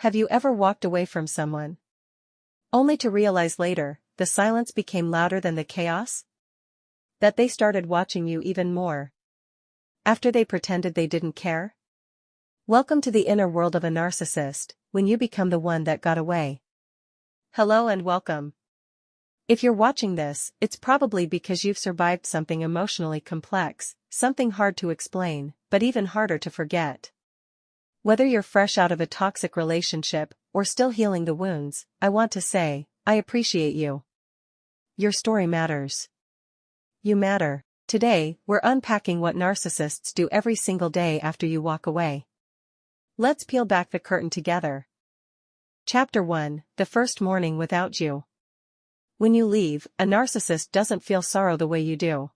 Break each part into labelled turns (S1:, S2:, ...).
S1: Have you ever walked away from someone, only to realize later, the silence became louder than the chaos? That they started watching you even more, after they pretended they didn't care? Welcome to the inner world of a narcissist, when you become the one that got away. Hello and welcome. If you're watching this, it's probably because you've survived something emotionally complex, something hard to explain, but even harder to forget. Whether you're fresh out of a toxic relationship, or still healing the wounds, I want to say, I appreciate you. Your story matters. You matter. Today, we're unpacking what narcissists do every single day after you walk away. Let's peel back the curtain together. Chapter 1, The First Morning Without You. When you leave, a narcissist doesn't feel sorrow the way you do.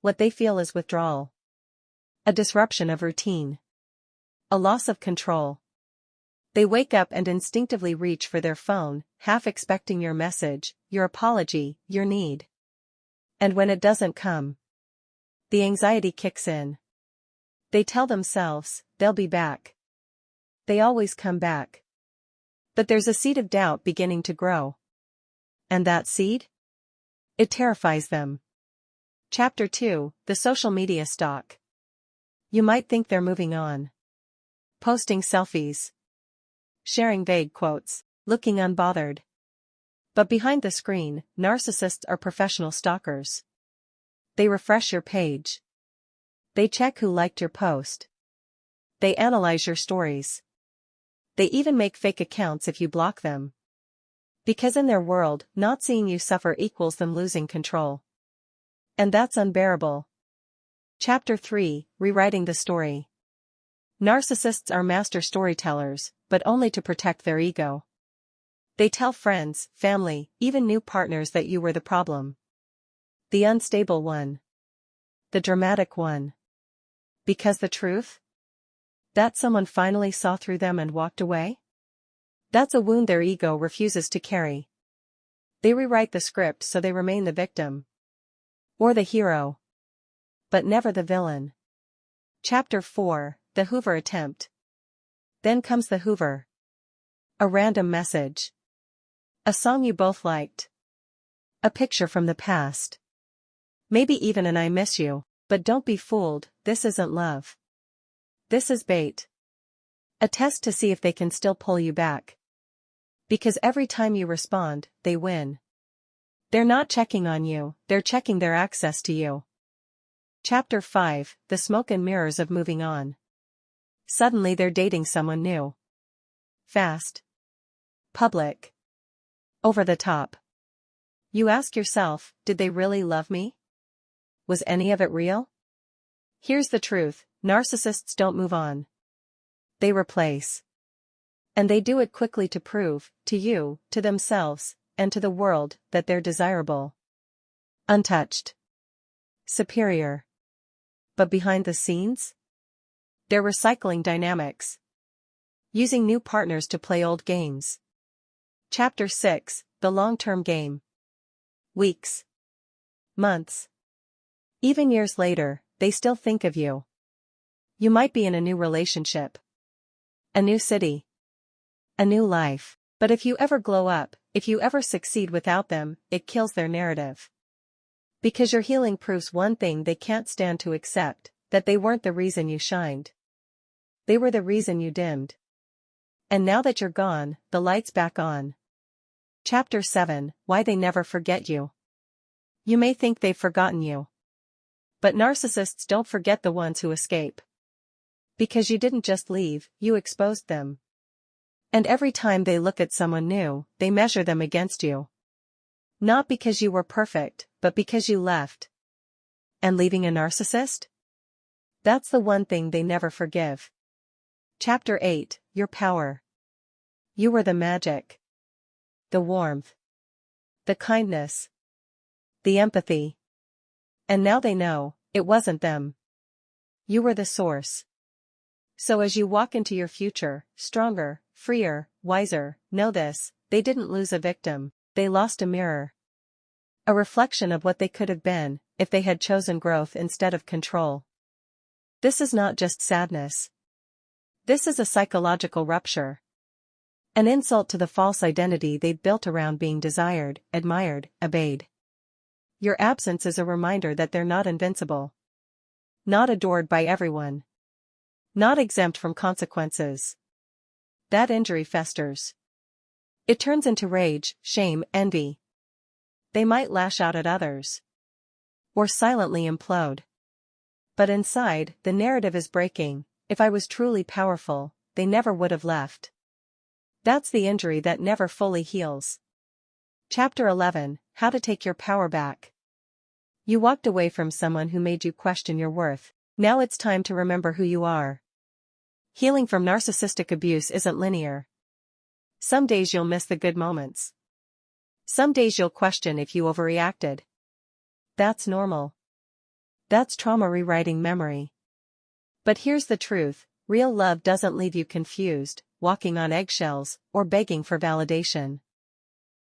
S1: What they feel is withdrawal. A disruption of routine. A loss of control. They wake up and instinctively reach for their phone, half expecting your message, your apology, your need. And when it doesn't come, the anxiety kicks in. They tell themselves, they'll be back. They always come back. But there's a seed of doubt beginning to grow. And that seed? It terrifies them. Chapter 2, The Social Media Stalk. You might think they're moving on. Posting selfies. Sharing vague quotes, looking unbothered. But behind the screen, narcissists are professional stalkers. They refresh your page. They check who liked your post. They analyze your stories. They even make fake accounts if you block them. Because in their world, not seeing you suffer equals them losing control. And that's unbearable. Chapter 3, Rewriting the Story. Narcissists are master storytellers, but only to protect their ego. They tell friends, family, even new partners that you were the problem. The unstable one. The dramatic one. Because the truth? That someone finally saw through them and walked away? That's a wound their ego refuses to carry. They rewrite the script so they remain the victim. Or the hero. But never the villain. Chapter 4, The Hoover Attempt. Then comes the Hoover. A random message. A song you both liked. A picture from the past. Maybe even an I miss you, but don't be fooled, this isn't love. This is bait. A test to see if they can still pull you back. Because every time you respond, they win. They're not checking on you, they're checking their access to you. Chapter 5, The Smoke and Mirrors of Moving On. Suddenly they're dating someone new. Fast. Public. Over the top. You ask yourself, did they really love me? Was any of it real? Here's the truth, narcissists don't move on. They replace. And they do it quickly to prove, to you, to themselves, and to the world, that they're desirable. Untouched. Superior. But behind the scenes? They're recycling dynamics. Using new partners to play old games. Chapter 6, The Long-Term Game. Weeks. Months. Even years later, they still think of you. You might be in a new relationship. A new city. A new life. But if you ever glow up, if you ever succeed without them, it kills their narrative. Because your healing proves one thing they can't stand to accept, that they weren't the reason you shined. They were the reason you dimmed. And now that you're gone, the light's back on. Chapter 7, Why They Never Forget You. You may think they've forgotten you. But narcissists don't forget the ones who escape. Because you didn't just leave, you exposed them. And every time they look at someone new, they measure them against you. Not because you were perfect, but because you left. And leaving a narcissist? That's the one thing they never forgive. Chapter 8, Your Power. You were the magic. The warmth. The kindness. The empathy. And now they know, it wasn't them. You were the source. So as you walk into your future, stronger, freer, wiser, know this, they didn't lose a victim, they lost a mirror. A reflection of what they could have been, if they had chosen growth instead of control. This is not just sadness. This is a psychological rupture. An insult to the false identity they'd built around being desired, admired, obeyed. Your absence is a reminder that they're not invincible. Not adored by everyone. Not exempt from consequences. That injury festers. It turns into rage, shame, envy. They might lash out at others. Or silently implode. But inside, the narrative is breaking. If I was truly powerful, they never would have left. That's the injury that never fully heals. Chapter 11, How to Take Your Power Back. You walked away from someone who made you question your worth. Now it's time to remember who you are. Healing from narcissistic abuse isn't linear. Some days you'll miss the good moments. Some days you'll question if you overreacted. That's normal. That's trauma rewriting memory. But here's the truth, real love doesn't leave you confused, walking on eggshells, or begging for validation.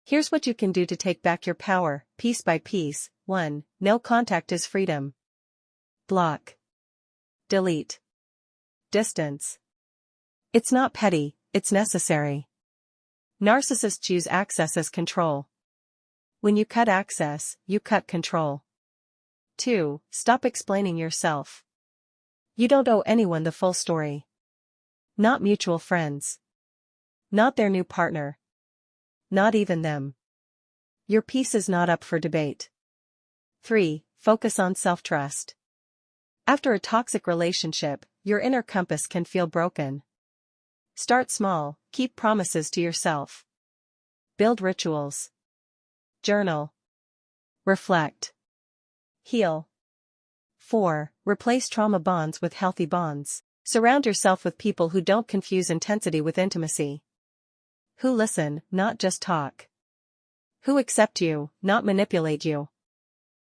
S1: Here's what you can do to take back your power, piece by piece. 1. No contact is freedom. Block. Delete. Distance. It's not petty, it's necessary. Narcissists use access as control. When you cut access, you cut control. 2. Stop explaining yourself. You don't owe anyone the full story. Not mutual friends. Not their new partner. Not even them. Your piece is not up for debate. 3. Focus on self-trust. After a toxic relationship, your inner compass can feel broken. Start small, keep promises to yourself. Build rituals. Journal. Reflect. Heal. 4. Replace trauma bonds with healthy bonds. Surround yourself with people who don't confuse intensity with intimacy. Who listen, not just talk. Who accept you, not manipulate you.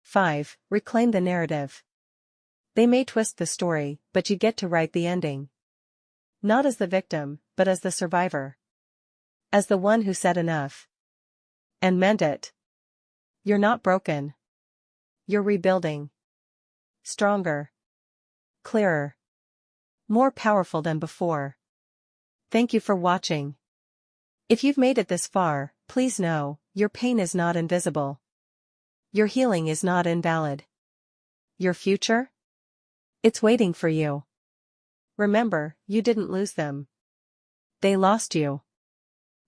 S1: 5. Reclaim the narrative. They may twist the story, but you get to write the ending. Not as the victim, but as the survivor. As the one who said enough. And meant it. You're not broken. You're rebuilding. Stronger. Clearer. More powerful than before. Thank you for watching. If you've made it this far, please know, your pain is not invisible. Your healing is not invalid. Your future? It's waiting for you. Remember, you didn't lose them. They lost you.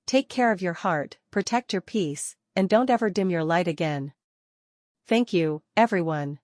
S1: Take care of your heart, protect your peace, and don't ever dim your light again. Thank you, everyone.